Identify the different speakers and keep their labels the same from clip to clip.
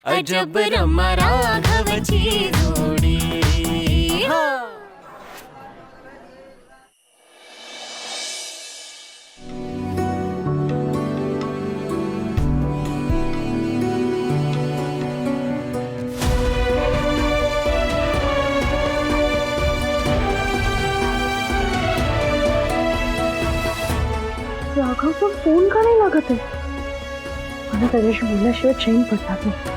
Speaker 1: अजब रमा राघवची जोडी.
Speaker 2: राघवचा फोन का नाही लागत आहे? मला त्याच्याशी बोलल्याशिवाय चैन पडतात नाही.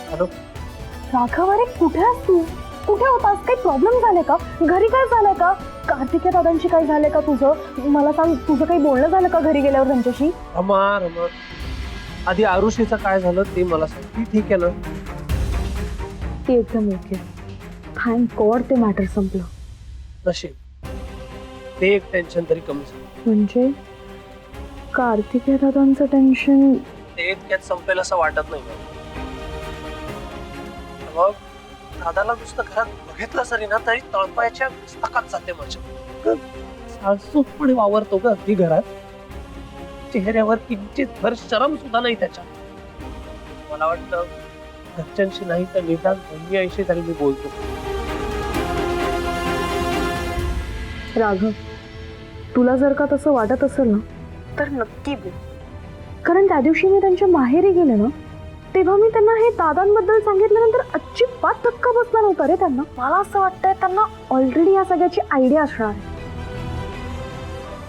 Speaker 3: हॅलो
Speaker 2: राघव, अरे कुठे आहेस तू? कुठे होतास? काही प्रॉब्लेम झाले का? घरी काय झालंय का? कार्तिकेय दादांशी काय झालंय का तुझं? मला सांग, तुझं काही बोलणं झालं का घरी गेल्यावर त्यांच्याशी?
Speaker 3: रमा आधी आरुषीचं काय झालं ते मला सांग. ती ठीक आहे ना?
Speaker 2: ती एकदम ओके. थँक गॉड ते मॅटर संपलं.
Speaker 3: नशीब ते एक टेन्शन तरी कमी झालं.
Speaker 2: म्हणजे कार्तिकेय दादांचं टेन्शन
Speaker 3: ते इतक्यात संपेल असं वाटत नाही. मग दादाला नुसतं घरात बघितलं सरी ना तरी तळपायाच्या पुस्तकात जाते माझ्या. सासूपणे वावरतो ग अगदी घरात. चेहऱ्यावर किंचित भर शरम सुद्धा नाही त्याच्या. मला वाटतं घरच्यांशी नाही तर निदान बहिणी आईशी तरी मी बोलतो.
Speaker 2: राघव, तुला जर का तसं वाटत असेल ना तर नक्की बोल. कारण त्या दिवशी मी त्यांच्या माहेरी गेले ना तेव्हा मी त्यांना हे दादांबद्दल सांगितल्यानंतर अजिबात धक्का बसला नव्हता रे त्यांना. मला असं वाटतंय त्यांना ऑलरेडी या सगळ्याची आयडिया असणार आहे.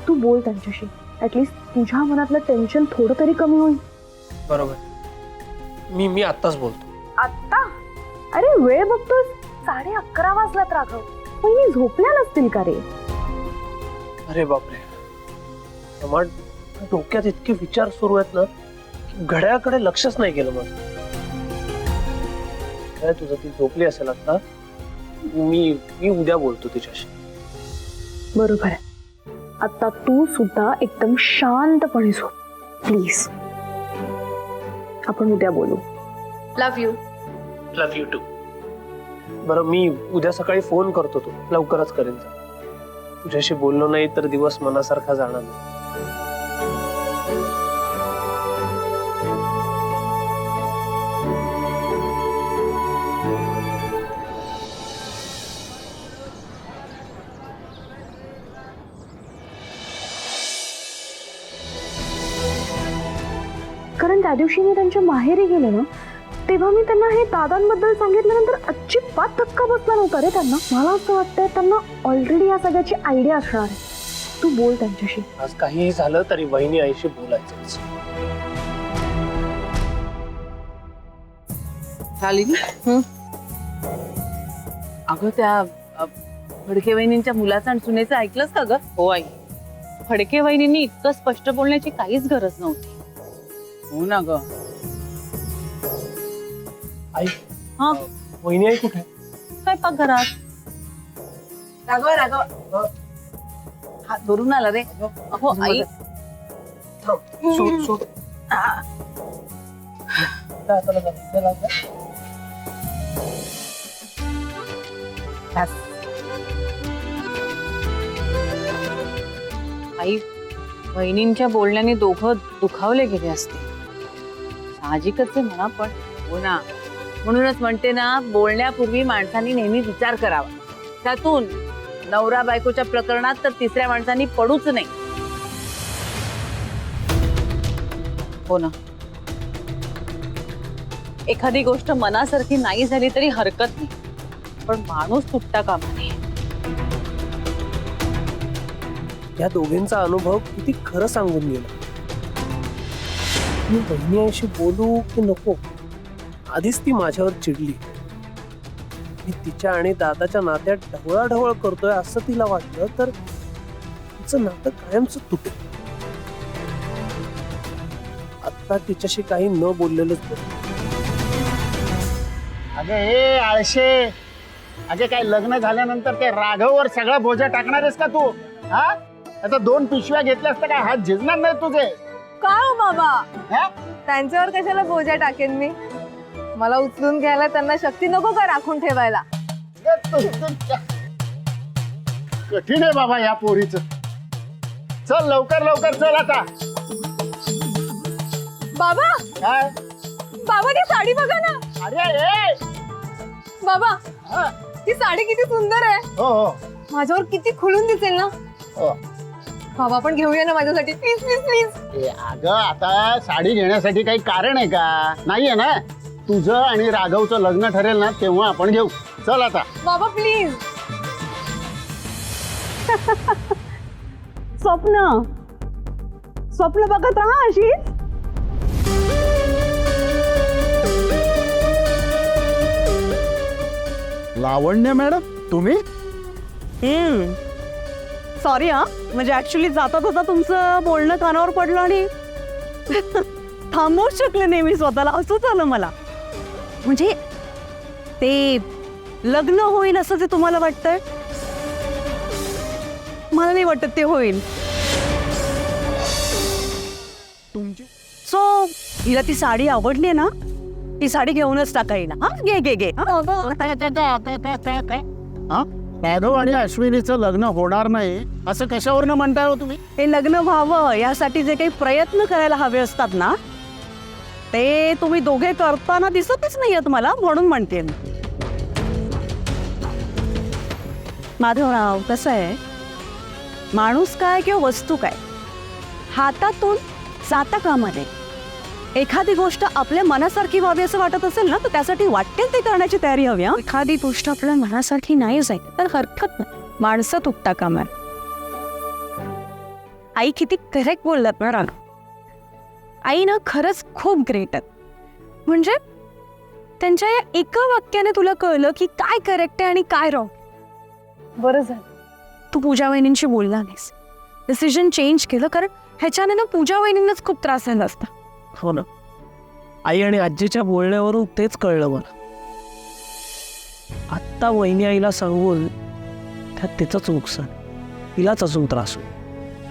Speaker 2: तू बोल त्यांच्याशी. ऍटलीस्ट तुझ्या मनातलं टेन्शन थोडं तरी कमी होईल.
Speaker 3: बरोबर. मी आत्ताच बोलतो.
Speaker 2: आत्ता? अरे वेळ बघतोस, 11:30 वाजलात राघव. मी झोपल्या नसतील का रे?
Speaker 3: अरे बापरे, रमा डोक्यात इतके विचार सुरू आहेत ना की घड्याळाकडे लक्षच नाही गेलं माझं. काय तुझं ती झोपली असेल आता. मी उद्या बोलतो तिच्याशी.
Speaker 2: बरोबर आहे. आता तू सुद्धा एकदम शांतपणे झोप प्लीज. आपण उद्या बोलू. Love you.
Speaker 3: Love you too. बरं, मी उद्या सकाळी फोन करतो. तू लवकरच करेन. तुझ्याशी बोललो नाही तर दिवस मनासारखा जाणार नाही.
Speaker 2: कारण त्या दिवशी मी त्यांच्या माहेरी गेले ना तेव्हा मी त्यांना हे दादांबद्दल सांगितल्यानंतर अजिबात धक्का बसला नव्हता रे त्यांना. मला असं वाटतंय त्यांना ऑलरेडी या सगळ्याची आयडिया असणार आहे. तू बोल त्यांच्याशी.
Speaker 3: आज काहीही झालं तरी वहिनी आईशी बोलायचंच.
Speaker 4: शालिनी, अगं त्या फडके वहिनींच्या मुलाचं आणि सुनेचं ऐकलंस का ग?
Speaker 5: हो आई, फडके वहिनींनी इतकं स्पष्ट बोलण्याची काहीच गरज नव्हती.
Speaker 4: हो ना ग.
Speaker 3: आई,
Speaker 5: हा,
Speaker 3: वहिनी आई कुठे?
Speaker 5: स्वयंपाक घरात.
Speaker 4: राघव हात भरून आला रे.
Speaker 5: हो आई,
Speaker 3: सोड सोड. हाताला जा, चला जा.
Speaker 5: आई बहिणींच्या बोलण्याने दोघं दुखावले गेले असते. साहजिकच आहे म्हणा, पण
Speaker 4: हो ना. म्हणूनच म्हणते ना, बोलण्यापूर्वी माणसांनी नेहमी विचार करावा. त्यातून नवरा बायकोच्या प्रकरणात तर तिसऱ्या माणसांनी पडूच नाही.
Speaker 5: हो ना, एखादी गोष्ट मनासारखी नाही झाली तरी हरकत नाही, पण माणूस तुटता कामा नये.
Speaker 3: या दोघींचा अनुभव किती खरं सांगून गेला. मी बहिणी आईशी बोलू की नको. आधीच ती माझ्यावर चिडली. मी तिच्या आणि दादाच्या नात्यात ढवळाढवळ करतोय असं तिला वाटलं तर तिचं नातं कायमच तुटेल. आता तिच्याशी काही न बोललेलंच बरं.
Speaker 6: अगं हे आळशे, अगे काय लग्न झाल्यानंतर ते राघववर सगळा बोजा टाकणार आहेस का तू? हा, आता 2 पिशव्या घेतल्यास तर काय हात झिजणार नाही तुझे?
Speaker 7: का हो बाबा,
Speaker 6: हा?
Speaker 7: त्यांच्यावर कशाला बोजा टाकेन मी? मला उचलून घ्यायला त्यांना शक्ती नको का राखून ठेवायला?
Speaker 6: कठीण आहे बाबा या पोरीचं. चल लवकर लवकर चल आता.
Speaker 7: बाबा
Speaker 6: काय
Speaker 7: बाबा ती साडी बघा ना.
Speaker 6: अरे ए
Speaker 7: बाबा
Speaker 6: हा.
Speaker 7: ती साडी किती सुंदर आहे.
Speaker 6: हो हो
Speaker 7: माझ्यावर किती खुलून दिसेल ना.
Speaker 6: हो.
Speaker 7: बाबा पण घेऊया ना माझ्यासाठी प्लीज प्लीज प्लीज.
Speaker 6: ए, अगं आता साडी घेण्यासाठी काही कारण आहे का? नाहीये ना. तुझं आणि राघवचं लग्न ठरेल ना तेव्हा आपण घेऊ. चल आता.
Speaker 7: बाबा प्लीज.
Speaker 2: स्वप्न बघत राहा अशीच.
Speaker 6: लावण्य मॅडम तुम्ही?
Speaker 2: सॉरी हा, म्हणजे ऍक्च्युली जाता जाता तुमचं बोलणं कानावर पडलं आणि थांबवूच शकले नाही मी स्वतःला. असं झालं मला. म्हणजे ते लग्न होईल असं ते तुम्हाला वाटतंय? मला नाही वाटत ते होईल.
Speaker 6: तुमची
Speaker 2: सो हिला ती साडी आवडली ना, ती साडी घेऊनच टाका येईल. हा घे घे घे.
Speaker 6: हा? राघव आणि अश्विनीचं लग्न होणार नाही असं कशावरनं म्हणताय हो तुम्ही?
Speaker 2: हे लग्न व्हावं यासाठी जे काही प्रयत्न करायला हवे असतात ना, ते तुम्ही दोघे करताना दिसतच नाहीयेत मला, म्हणून म्हणते. माधवराव, कसं आहे, माणूस काय किंवा वस्तू काय हातातून जाता कामा नये. एखादी गोष्ट आपल्या मनासारखी व्हावी असं वाटत असेल ना, तर त्यासाठी वाटेल ते करण्याची तयारी हवी. एखादी गोष्ट आपल्या मनासारखी नाही जाईल तर हरकत नाही, माणसं तुटता कामा. आई किती करेक्ट बोललात ना राग. आई ना खरंच खूप ग्रेट आहेत. म्हणजे त्यांच्या या एका वाक्याने तुला कळलं की काय करेक्ट आहे आणि काय रॉंग. बरं झालं तू पूजा वहिनींशी बोलला नाहीस, डिसिजन चेंज केलं, कारण ह्याच्याने ना पूजा वहिनींनाच खूप त्रास झाला असता.
Speaker 3: हो ना, आई आणि आजीच्या बोलण्यावरून तेच कळलं मला. आत्ता वहिनी आईला सांगून त्यात तिचंच नुकसान, तिलाच अजून त्रास होईल.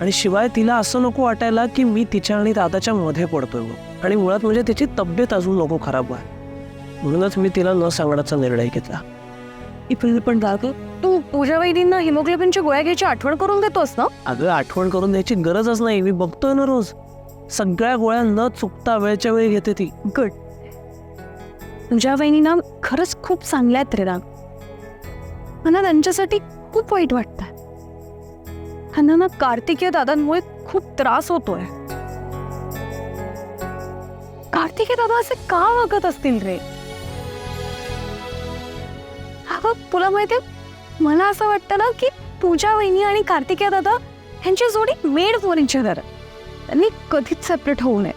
Speaker 3: आणि शिवाय तिला असं नको वाटायला की मी तिच्या आणि दादाच्या मध्ये पडतोय मग. आणि मुळात म्हणजे तिची तब्येत अजून नको खराब व्हाय, म्हणूनच मी तिला न सांगण्याचा निर्णय घेतला.
Speaker 2: पण दादा, तू पूजा वहिनींना हिमोग्लोबिनच्या गोळ्या घ्यायची आठवण करून देतोस ना?
Speaker 3: अगं आठवण करून द्यायची गरजच नाही, मी बघतोय ना रोज. सगळ्या गोळ्या न चुकता वेळच्या वेळी घेते ती.
Speaker 2: गुड. पूजा वहिनींना खरंच खूप चांगल्या आहेत रे राग. मला त्यांच्यासाठी खूप वाईट वाटतं. त्यांना ना कार्तिकीय दादांमुळे खूप त्रास होतोय. कार्तिकीय दादा असे का वागत असतील रे? अगं तुला माहितीये, मला असं वाटतं ना की पूजा वहिनी आणि कार्तिकीय दादा ह्यांची जोडी मेड फॉर इच अदर. त्यांनी कधीच सेपरेट होऊ नये.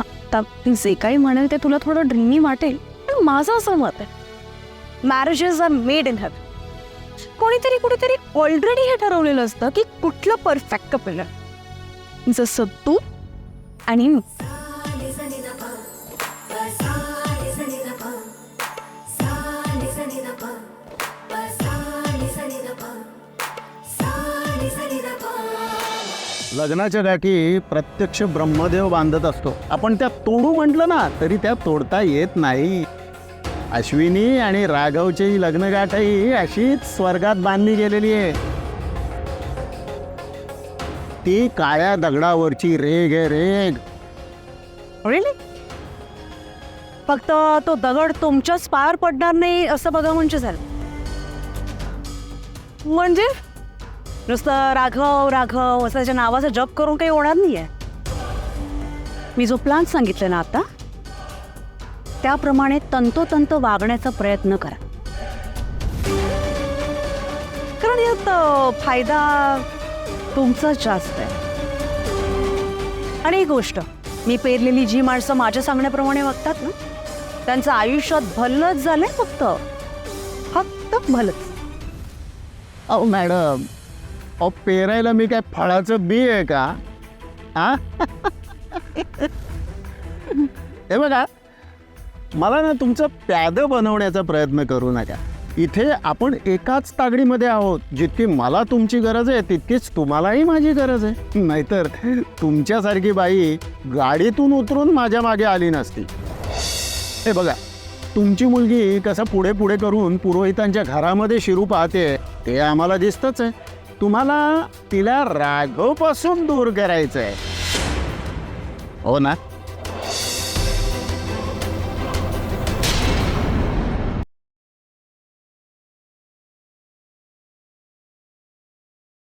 Speaker 2: आता जे काही म्हणेल ते तुला थोडं ड्रीमी वाटेल, पण माझं असं मत आहे, marriages are made in heaven. कोणीतरी कुठेतरी ऑलरेडी हे ठरवलेलं असतं की कुठलं परफेक्ट कपल आहे. जसं तू आणि मी.
Speaker 6: लग्नाच्या गाठी प्रत्यक्ष ब्रह्मदेव बांधत असतो. आपण त्या तोडू म्हटलं ना तरी त्या तोडता येत नाही. अश्विनी आणि राघवची लग्नगाठही अशीच स्वर्गात बांधली गेलेली आहे. ती काळ्या दगडावरची रेग आहे, रेग.
Speaker 2: Really? फक्त तो दगड तुमच्याच पायावर पडणार नाही असं बघा म्हणजे झालं. म्हणजे नुसतं राघव राघव असं त्याच्या नावाचा जप करून काही होणार नाहीये. मी जो प्लॅन सांगितलं ना आता, त्याप्रमाणे तंतोतंत वागण्याचा प्रयत्न करा. कारण यात फायदा तुमचाच जास्त आहे. आणि एक गोष्ट, मी पेरलेली जी माणसं माझ्या सांगण्याप्रमाणे वागतात ना, त्यांचं आयुष्यात भलंच झालंय. फक्त भलंच.
Speaker 6: अहो मॅडम, अहो पेरायला मी काय फळाचं बी आहे का? हा हे बघा, मला ना तुमचं प्यादं बनवण्याचा प्रयत्न करू नका. इथे आपण एकाच तागडीमध्ये आहोत. जितकी मला तुमची गरज आहे तितकीच तुम्हालाही माझी गरज आहे. नाहीतर तुमच्यासारखी बाई गाडीतून उतरून माझ्या मागे आली नसती. हे बघा, तुमची मुलगी कसं पुढे पुढे करून पुरोहितांच्या घरामध्ये शिरू पाहते ते आम्हाला दिसतंच आहे. तुम्हाला तिला राघवपासून दूर करायचं आहे, हो ना?